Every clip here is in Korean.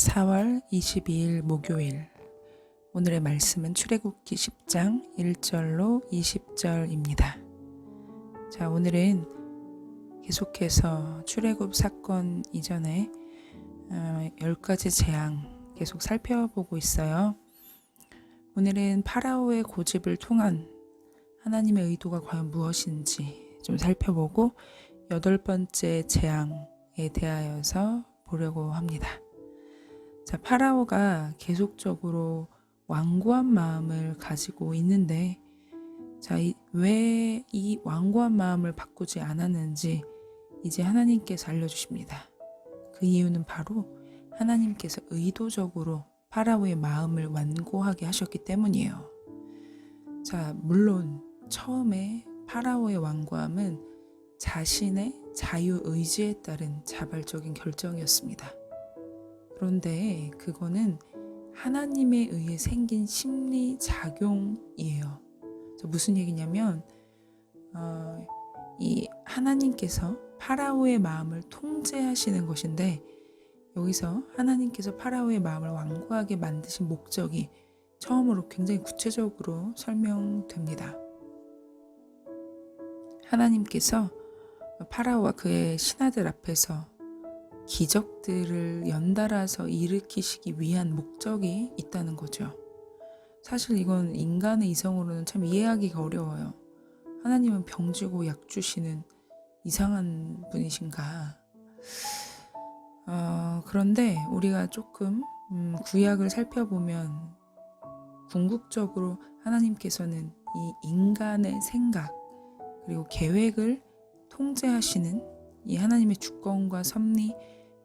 4월 22일 목요일. 오늘의 말씀은 출애굽기 10장 1절로 20절입니다. 자, 오늘은 계속해서 출애굽 사건 이전에 10가지 재앙 계속 살펴보고 있어요. 오늘은 파라오의 고집을 통한 하나님의 의도가 과연 무엇인지 좀 살펴보고 8번째 재앙에 대하여서 보려고 합니다. 자, 파라오가 계속적으로 완고한 마음을 가지고 있는데, 자, 왜 이 완고한 마음을 바꾸지 않았는지 이제 하나님께서 알려주십니다. 그 이유는 바로 하나님께서 의도적으로 파라오의 마음을 완고하게 하셨기 때문이에요. 자, 물론 처음에 파라오의 완고함은 자신의 자유의지에 따른 자발적인 결정이었습니다. 그런데 그거는 하나님에 의해 생긴 심리작용이에요. 무슨 얘기냐면 이 하나님께서 파라오의 마음을 통제하시는 것인데, 여기서 하나님께서 파라오의 마음을 완고하게 만드신 목적이 처음으로 굉장히 구체적으로 설명됩니다. 하나님께서 파라오와 그의 신하들 앞에서 기적들을 연달아서 일으키시기 위한 목적이 있다는 거죠. 사실 이건 인간의 이성으로는 참 이해하기가 어려워요. 하나님은 병주고 약 주시는 이상한 분이신가? 그런데 우리가 조금 구약을 살펴보면 궁극적으로 하나님께서는 이 인간의 생각 그리고 계획을 통제하시는 이 하나님의 주권과 섭리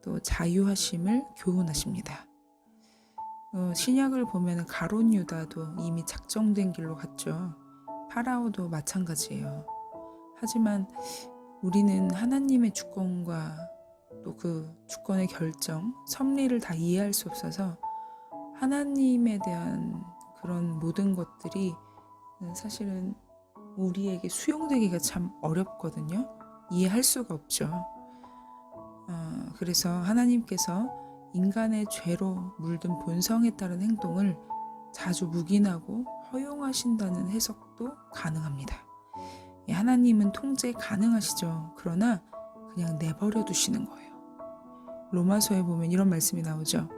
또 자유하심을 교훈하십니다. 신약을 보면 가룟 유다도 이미 작정된 길로 갔죠. 파라오도 마찬가지예요. 하지만 우리는 하나님의 주권과 또 그 주권의 결정, 섭리를 다 이해할 수 없어서 하나님에 대한 그런 모든 것들이 사실은 우리에게 수용되기가 참 어렵거든요. 이해할 수가 없죠. 그래서 하나님께서 인간의 죄로 물든 본성에 따른 행동을 자주 묵인하고 허용하신다는 해석도 가능합니다. 하나님은 통제 가능하시죠. 그러나 그냥 내버려 두시는 거예요. 로마서에 보면 이런 말씀이 나오죠.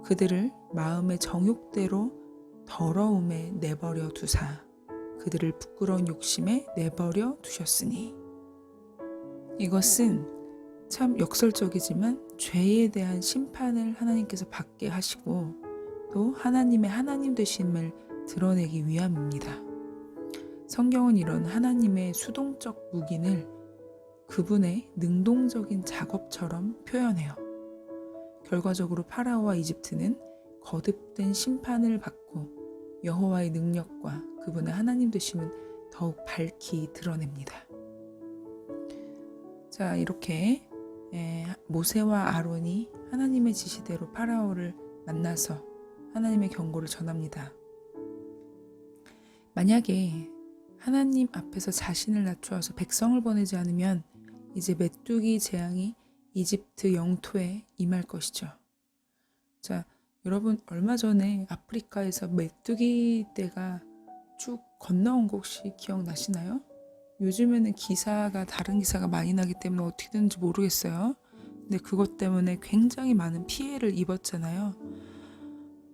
그들을 마음의 정욕대로 더러움에 내버려 두사 그들을 부끄러운 욕심에 내버려 두셨으니. 이것은 참 역설적이지만 죄에 대한 심판을 하나님께서 받게 하시고 또 하나님의 하나님 되심을 드러내기 위함입니다. 성경은 이런 하나님의 수동적 묵인을 그분의 능동적인 작업처럼 표현해요. 결과적으로 파라오와 이집트는 거듭된 심판을 받고 여호와의 능력과 그분의 하나님 되심은 더욱 밝히 드러냅니다. 자, 이렇게 모세와 아론이 하나님의 지시대로 파라오를 만나서 하나님의 경고를 전합니다. 만약에 하나님 앞에서 자신을 낮추어서 백성을 보내지 않으면 이제 메뚜기 재앙이 이집트 영토에 임할 것이죠. 자, 여러분 얼마 전에 아프리카에서 메뚜기 떼가 쭉 건너온 거 혹시 기억나시나요? 요즘에는 다른 기사가 많이 나기 때문에 어떻게 되는지 모르겠어요. 근데 그것 때문에 굉장히 많은 피해를 입었잖아요.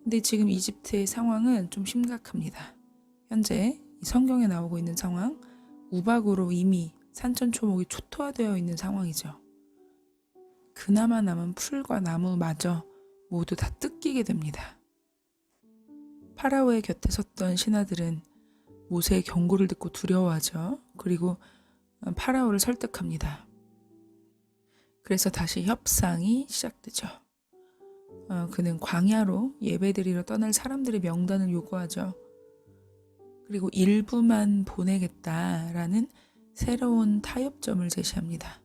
근데 지금 이집트의 상황은 좀 심각합니다. 현재 성경에 나오고 있는 상황, 우박으로 이미 산천초목이 초토화되어 있는 상황이죠. 그나마 남은 풀과 나무마저 모두 다 뜯기게 됩니다. 파라오의 곁에 섰던 신하들은 모세의 경고를 듣고 두려워하죠. 그리고 파라오를 설득합니다. 그래서 다시 협상이 시작되죠. 그는 광야로 예배드리러 떠날 사람들의 명단을 요구하죠. 그리고 일부만 보내겠다라는 새로운 타협점을 제시합니다.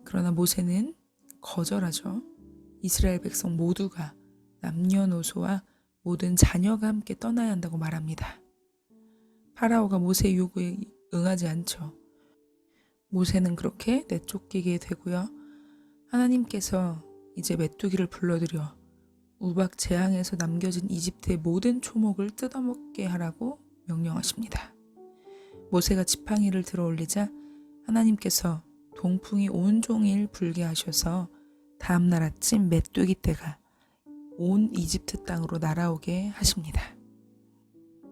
그러나 모세는 거절하죠. 이스라엘 백성 모두가 남녀노소와 모든 자녀가 함께 떠나야 한다고 말합니다. 파라오가 모세의 요구에 응하지 않죠. 모세는 그렇게 내쫓기게 되고요. 하나님께서 이제 메뚜기를 불러들여 우박 재앙에서 남겨진 이집트의 모든 초목을 뜯어먹게 하라고 명령하십니다. 모세가 지팡이를 들어 올리자 하나님께서 동풍이 온종일 불게 하셔서 다음날 아침 메뚜기 떼가 온 이집트 땅으로 날아오게 하십니다.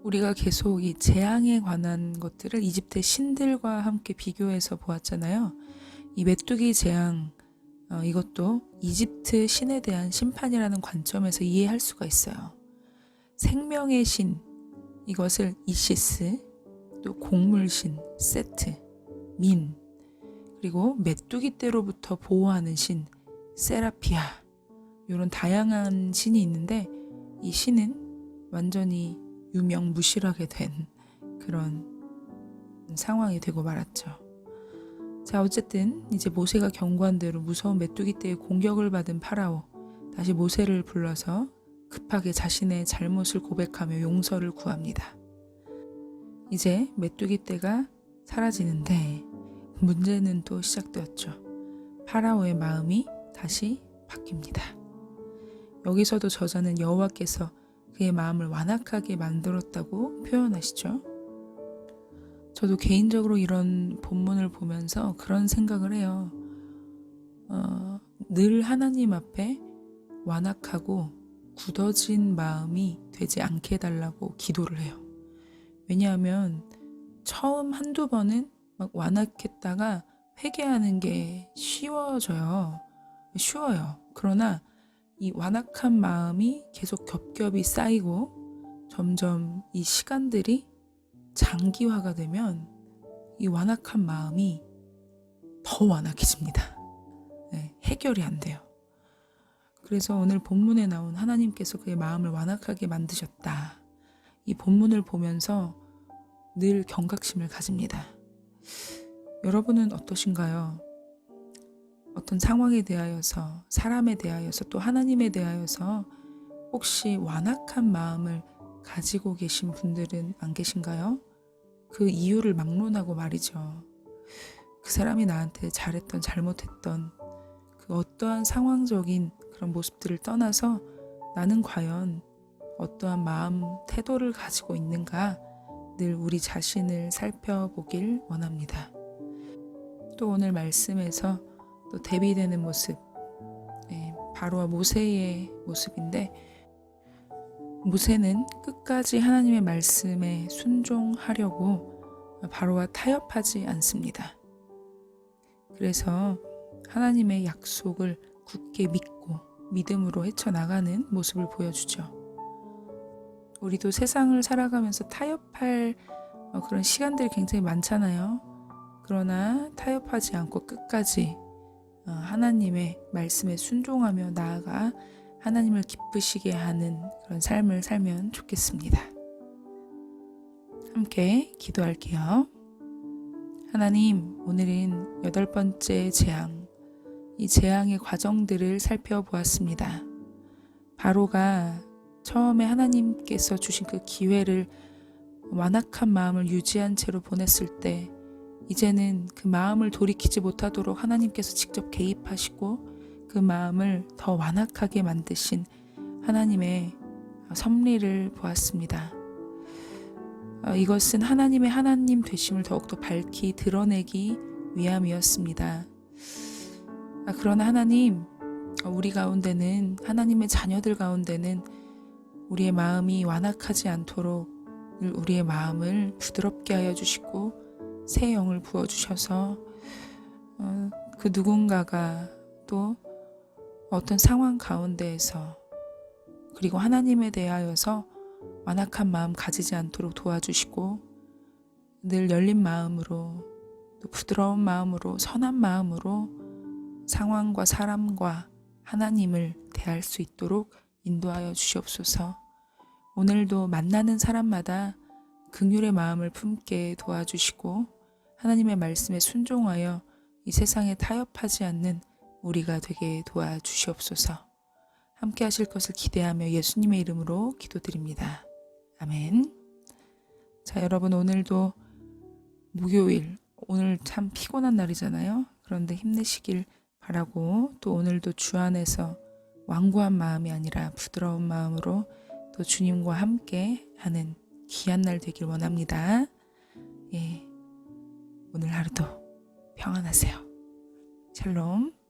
우리가 계속 이 재앙에 관한 것들을 이집트의 신들과 함께 비교해서 보았잖아요. 이 메뚜기 재앙, 이것도 이집트 신에 대한 심판이라는 관점에서 이해할 수가 있어요. 생명의 신, 이것을 이시스, 또 곡물신, 세트, 민, 그리고 메뚜기 떼로부터 보호하는 신, 세라피아, 이런 다양한 신이 있는데 이 신은 완전히 유명무실하게 된 그런 상황이 되고 말았죠. 자, 어쨌든 이제 모세가 경고한 대로 무서운 메뚜기 떼의 공격을 받은 파라오, 다시 모세를 불러서 급하게 자신의 잘못을 고백하며 용서를 구합니다. 이제 메뚜기 떼가 사라지는데 문제는 또 시작되었죠. 파라오의 마음이 다시 바뀝니다. 여기서도 저자는 여호와께서 그의 마음을 완악하게 만들었다고 표현하시죠. 저도 개인적으로 이런 본문을 보면서 그런 생각을 해요. 늘 하나님 앞에 완악하고 굳어진 마음이 되지 않게 해달라고 기도를 해요. 왜냐하면 처음 한두 번은 막 완악했다가 회개하는 게 쉬워요. 그러나 이 완악한 마음이 계속 겹겹이 쌓이고 점점 이 시간들이 장기화가 되면 이 완악한 마음이 더 완악해집니다. 네, 해결이 안 돼요. 그래서 오늘 본문에 나온 하나님께서 그의 마음을 완악하게 만드셨다. 이 본문을 보면서 늘 경각심을 가집니다. 여러분은 어떠신가요? 어떤 상황에 대하여서, 사람에 대하여서, 또 하나님에 대하여서 혹시 완악한 마음을 가지고 계신 분들은 안 계신가요? 그 이유를 막론하고 말이죠. 그 사람이 나한테 잘했던, 잘못했던 그 어떠한 상황적인 그런 모습들을 떠나서 나는 과연 어떠한 마음, 태도를 가지고 있는가 늘 우리 자신을 살펴보길 원합니다. 또 오늘 말씀에서 또 대비되는 모습, 바로와 모세의 모습인데 모세는 끝까지 하나님의 말씀에 순종하려고 바로와 타협하지 않습니다. 그래서 하나님의 약속을 굳게 믿고 믿음으로 헤쳐나가는 모습을 보여주죠. 우리도 세상을 살아가면서 타협할 그런 시간들이 굉장히 많잖아요. 그러나 타협하지 않고 끝까지 하나님의 말씀에 순종하며 나아가 하나님을 기쁘시게 하는 그런 삶을 살면 좋겠습니다. 함께 기도할게요. 하나님, 오늘은 8번째 재앙, 이 재앙의 과정들을 살펴보았습니다. 바로가 처음에 하나님께서 주신 그 기회를 완악한 마음을 유지한 채로 보냈을 때 이제는 그 마음을 돌이키지 못하도록 하나님께서 직접 개입하시고 그 마음을 더 완악하게 만드신 하나님의 섭리를 보았습니다. 이것은 하나님의 하나님 되심을 더욱더 밝히 드러내기 위함이었습니다. 그러나 하나님, 우리 가운데는, 하나님의 자녀들 가운데는 우리의 마음이 완악하지 않도록 우리의 마음을 부드럽게 하여 주시고 새 영을 부어주셔서 그 누군가가 또 어떤 상황 가운데에서 그리고 하나님에 대하여서 완악한 마음 가지지 않도록 도와주시고 늘 열린 마음으로 또 부드러운 마음으로 선한 마음으로 상황과 사람과 하나님을 대할 수 있도록 인도하여 주시옵소서. 오늘도 만나는 사람마다 긍휼의 마음을 품게 도와주시고 하나님의 말씀에 순종하여 이 세상에 타협하지 않는 우리가 되게 도와주시옵소서. 함께 하실 것을 기대하며 예수님의 이름으로 기도드립니다. 아멘. 자, 여러분, 오늘도 목요일, 오늘 참 피곤한 날이잖아요. 그런데 힘내시길 바라고 또 오늘도 주 안에서 완고한 마음이 아니라 부드러운 마음으로 또 주님과 함께 하는 귀한 날 되길 원합니다. 예, 오늘 하루도 평안하세요. 샬롬.